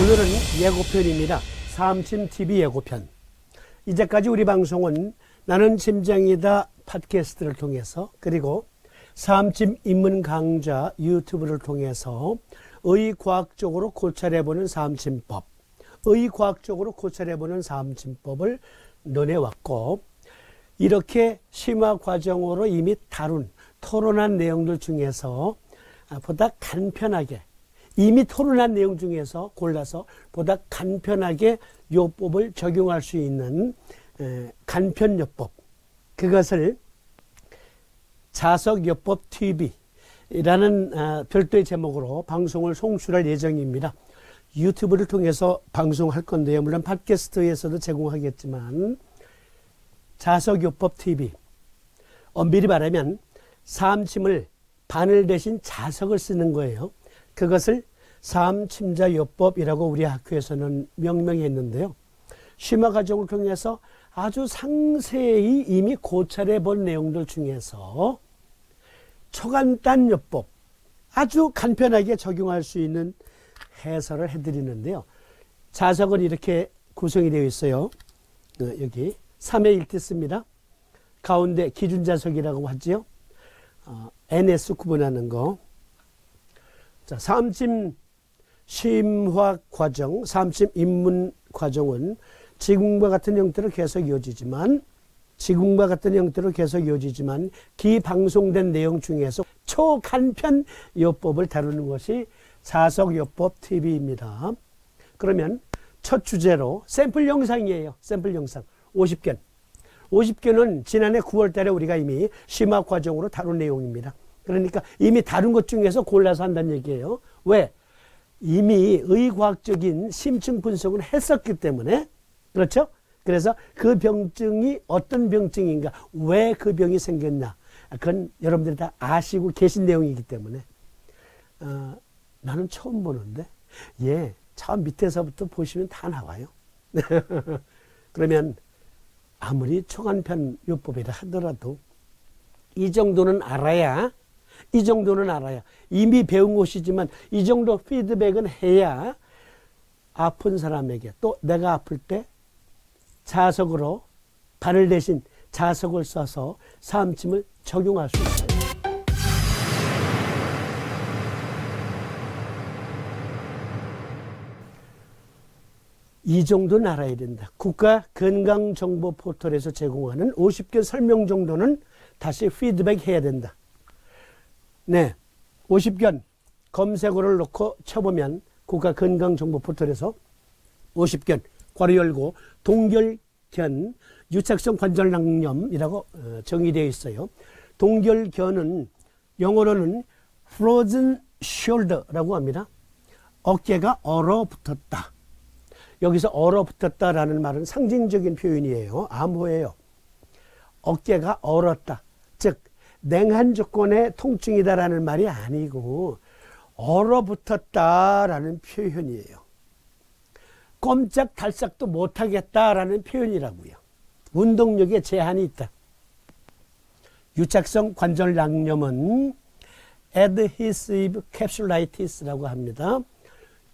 오늘은 예고편입니다. 사암침TV 예고편. 이제까지 우리 방송은 나는 침장이다 팟캐스트를 통해서, 그리고 사암침 입문 강좌 유튜브를 통해서 의과학적으로 고찰해보는 사암침법, 의과학적으로 고찰해보는 사암침법을 논해왔고, 이렇게 심화 과정으로 이미 다룬 토론한 내용들 중에서 보다 간편하게, 이미 토론한 내용 중에서 골라서 보다 간편하게 요법을 적용할 수 있는 간편요법, 그것을 자석요법 TV라는 별도의 제목으로 방송을 송출할 예정입니다. 유튜브를 통해서 방송할 건데요. 물론 팟캐스트에서도 제공하겠지만, 자석요법 TV, 엄밀히 말하면 사암침을 바늘 대신 자석을 쓰는 거예요. 그것을 사암침자요법이라고 우리 학교에서는 명명했는데요. 심화 과정을 통해서 아주 상세히 이미 고찰해 본 내용들 중에서 초간단 요법, 아주 간편하게 적용할 수 있는 해설을 해드리는데요. 자석은 이렇게 구성이 되어 있어요. 여기 3회 1티 씁니다. 가운데 기준자석이라고 하지요. NS 구분하는 거. 자, 사암침 심화 과정, 사암침 입문 과정은 지금과 같은 형태로 계속 이어지지만, 기방송된 내용 중에서 초간편 요법을 다루는 것이 자석요법 TV입니다. 그러면 첫 주제로 샘플 영상이에요. 샘플 영상 50견. 50견은 지난해 9월 달에 우리가 이미 심화 과정으로 다룬 내용입니다. 그러니까 이미 다른 것 중에서 골라서 한다는 얘기예요. 왜? 이미 의과학적인 심층 분석을 했었기 때문에. 그렇죠? 그래서 그 병증이 어떤 병증인가, 왜 그 병이 생겼나, 그건 여러분들이 다 아시고 계신 내용이기 때문에 나는 처음 보는데, 예, 처음 밑에서부터 보시면 다 나와요. 그러면 아무리 초간편 요법이라 하더라도 이 정도는 알아야, 이미 배운 것이지만 이 정도 피드백은 해야 아픈 사람에게, 또 내가 아플 때 자석으로, 바늘 대신 자석을 써서 사암침을 적용할 수 있어요. 이 정도는 알아야 된다. 국가건강정보 포털에서 제공하는 50견 설명 정도는 다시 피드백 해야 된다. 네, 50견 검색어를 놓고 쳐보면 국가건강정보 포털에서 50견 괄호 열고 동결견 유착성 관절낭염이라고 정의되어 있어요. 동결견은 영어로는 frozen shoulder라고 합니다. 어깨가 얼어붙었다. 여기서 얼어붙었다라는 말은 상징적인 표현이에요. 암호예요. 어깨가 얼었다. 즉 냉한 조건의 통증이다라는 말이 아니고 얼어붙었다라는 표현이에요. 꼼짝달싹도 못하겠다라는 표현이라고요. 운동력에 제한이 있다. 유착성 관절낭염은 adhesive capsulitis라고 합니다.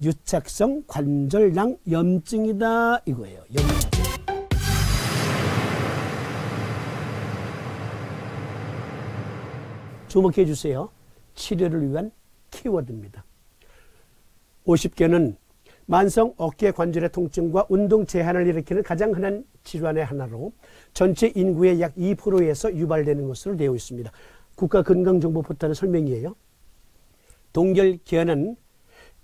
유착성 관절낭염증이다 이거예요. 염증. 주목해 주세요. 치료를 위한 키워드입니다. 50견은 만성 어깨 관절의 통증과 운동 제한을 일으키는 가장 흔한 질환의 하나로 전체 인구의 약 2%에서 유발되는 것으로 되어 있습니다. 국가건강정보포털의 설명이에요. 동결견은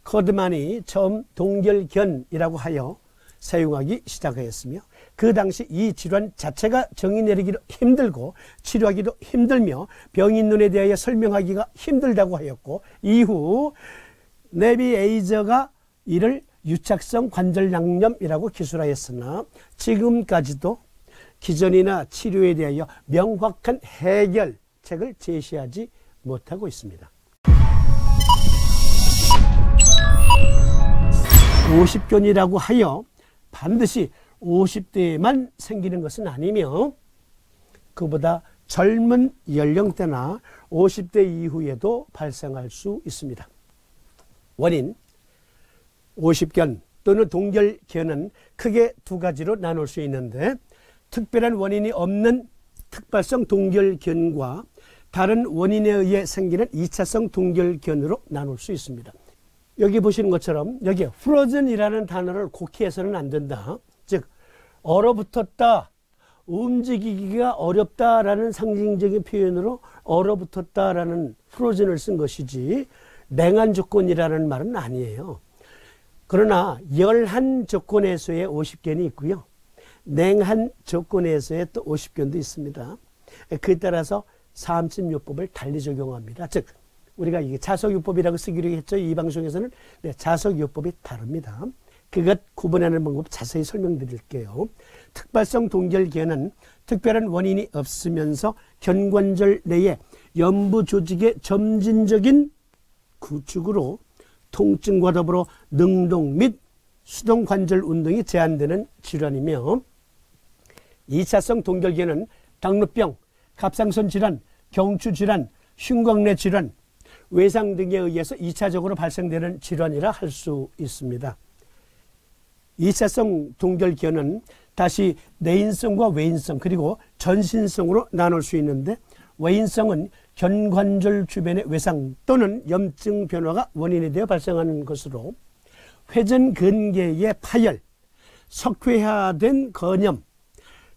커드만이 처음 동결견이라고 하여 사용하기 시작하였으며, 그 당시 이 질환 자체가 정의 내리기도 힘들고 치료하기도 힘들며 병인론에 대하여 설명하기가 힘들다고 하였고, 이후 내비에이저가 이를 유착성 관절낭염이라고 기술하였으나 지금까지도 기전이나 치료에 대하여 명확한 해결책을 제시하지 못하고 있습니다. 50견이라고 하여 반드시 50대에만 생기는 것은 아니며, 그보다 젊은 연령대나 50대 이후에도 발생할 수 있습니다. 원인, 50견 또는 동결견은 크게 두 가지로 나눌 수 있는데 특별한 원인이 없는 특발성 동결견과 다른 원인에 의해 생기는 2차성 동결견으로 나눌 수 있습니다. 여기 보시는 것처럼 여기에 frozen이라는 단어를 곡해해서는 안 된다. 즉 얼어붙었다, 움직이기가 어렵다라는 상징적인 표현으로 얼어붙었다라는 frozen을 쓴 것이지 냉한 조건이라는 말은 아니에요. 그러나 열한 조건에서의 50견이 있고요. 냉한 조건에서의 또 50견도 있습니다. 그에 따라서 사암침요법을 달리 적용합니다. 즉 우리가 이게 자석요법이라고 쓰기로 했죠. 이 방송에서는. 네, 자석요법이 다릅니다. 그것 구분하는 방법 자세히 설명드릴게요. 특발성 동결견은 특별한 원인이 없으면서 견관절 내에 연부 조직의 점진적인 구축으로 통증과 더불어 능동 및 수동 관절 운동이 제한되는 질환이며 2차성 동결견은 당뇨병, 갑상선 질환, 경추 질환, 흉곽내 질환, 외상 등에 의해서 2차적으로 발생되는 질환이라 할 수 있습니다. 2차성 동결견은 다시 내인성과 외인성 그리고 전신성으로 나눌 수 있는데 외인성은 견관절 주변의 외상 또는 염증 변화가 원인이 되어 발생하는 것으로 회전근개의 파열, 석회화된 건염,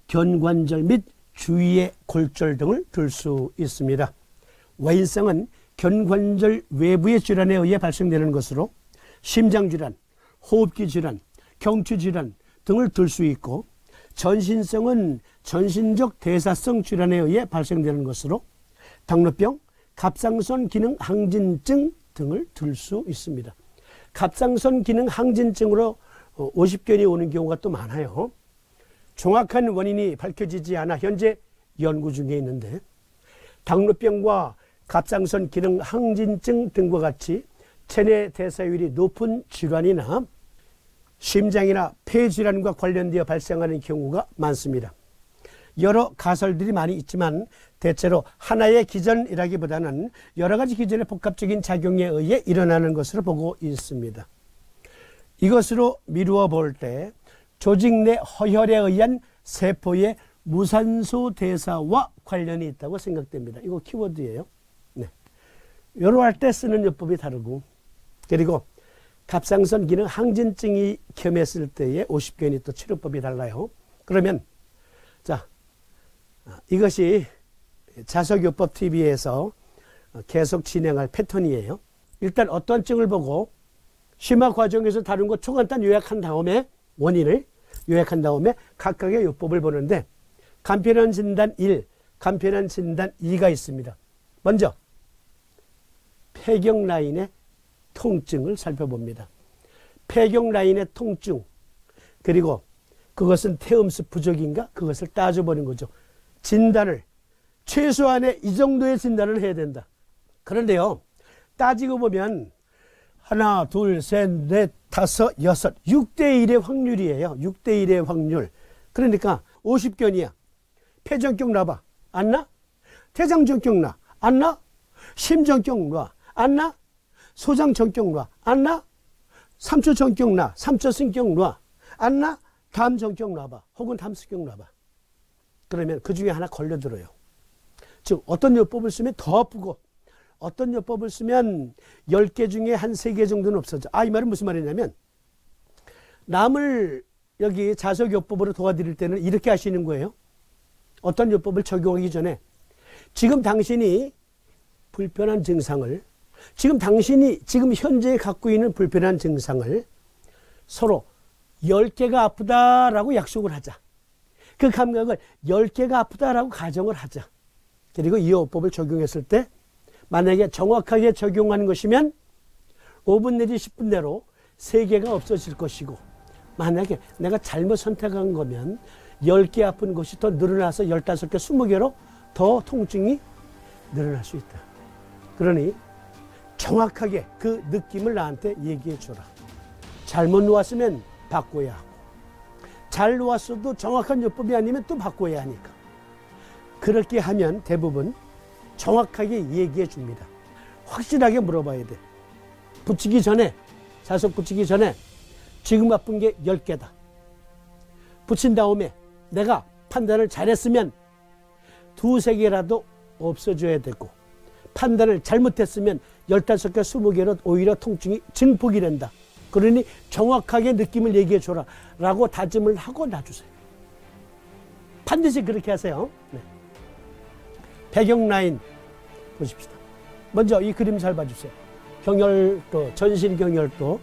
견관절 및 주위의 골절 등을 들 수 있습니다. 외인성은 견관절 외부의 질환에 의해 발생되는 것으로 심장질환, 호흡기 질환, 경추질환 등을 들 수 있고 전신성은 전신적 대사성 질환에 의해 발생되는 것으로 당뇨병, 갑상선 기능 항진증 등을 들 수 있습니다. 갑상선 기능 항진증으로 50견이 오는 경우가 또 많아요. 정확한 원인이 밝혀지지 않아 현재 연구 중에 있는데 당뇨병과 갑상선 기능 항진증 등과 같이 체내 대사율이 높은 질환이나 심장이나 폐질환과 관련되어 발생하는 경우가 많습니다. 여러 가설들이 많이 있지만 대체로 하나의 기전이라기보다는 여러 가지 기전의 복합적인 작용에 의해 일어나는 것으로 보고 있습니다. 이것으로 미루어 볼 때 조직 내 허혈에 의한 세포의 무산소 대사와 관련이 있다고 생각됩니다. 이거 키워드예요. 네. 요로할 때 쓰는 요법이 다르고 그리고 갑상선 기능 항진증이 겸했을 때의 50견이 또 치료법이 달라요. 그러면 자 이것이 자석요법 TV에서 계속 진행할 패턴이에요. 일단 어떤 증을 보고 심화 과정에서 다룬 거 초간단 요약한 다음에 원인을 요약한 다음에 각각의 요법을 보는데 간편한 진단 1, 간편한 진단 2가 있습니다. 먼저 폐경 라인의 통증을 살펴봅니다. 폐경 라인의 통증 그리고 그것은 태음수 부족인가? 그것을 따져보는 거죠. 진단을 최소한의 이 정도의 진단을 해야 된다. 그런데요 따지고 보면 하나, 둘, 셋, 넷, 다섯, 여섯 6대1의 확률이에요. 6대1의 확률. 그러니까 50견이야. 폐전격 놔봐. 안 나? 대장전격 놔. 안 나? 심전격 놔. 안 나? 소장전격 놔. 안 나? 3초 전격 놔. 3초 승격 놔. 안 나? 다음 전격 놔봐. 혹은 다음 승격 놔봐. 그러면 그 중에 하나 걸려들어요. 즉 어떤 요법을 쓰면 더 아프고 어떤 요법을 쓰면 10개 중에 한 3개 정도는 없어져. 이 말은 무슨 말이냐면 남을 여기 자석요법으로 도와드릴 때는 이렇게 하시는 거예요. 어떤 요법을 적용하기 전에 지금 당신이 불편한 증상을 당신이 지금 현재 갖고 있는 불편한 증상을 서로 10개가 아프다라고 약속을 하자. 그 감각을 10개가 아프다라고 가정을 하자. 그리고 이 요법을 적용했을 때 만약에 정확하게 적용하는 것이면 5분 내지 10분 내로 3개가 없어질 것이고 만약에 내가 잘못 선택한 거면 10개 아픈 것이 더 늘어나서 15개, 20개로 더 통증이 늘어날 수 있다. 그러니 정확하게 그 느낌을 나한테 얘기해 줘라. 잘못 놓았으면 바꿔야 하고 잘 놓았어도 정확한 요법이 아니면 또 바꿔야 하니까 그렇게 하면 대부분 정확하게 얘기해 줍니다. 확실하게 물어봐야 돼. 붙이기 전에 자석 붙이기 전에 지금 아픈 게 10개다. 붙인 다음에 내가 판단을 잘했으면 2-3개라도 없어져야 되고, 판단을 잘못했으면 15개, 20개로 오히려 통증이 증폭이 된다. 그러니 정확하게 느낌을 얘기해 줘라 라고 다짐을 하고 놔주세요. 반드시 그렇게 하세요. 네. 배경 라인 보십시다. 먼저 이 그림 잘 봐주세요. 경혈도, 전신 경혈도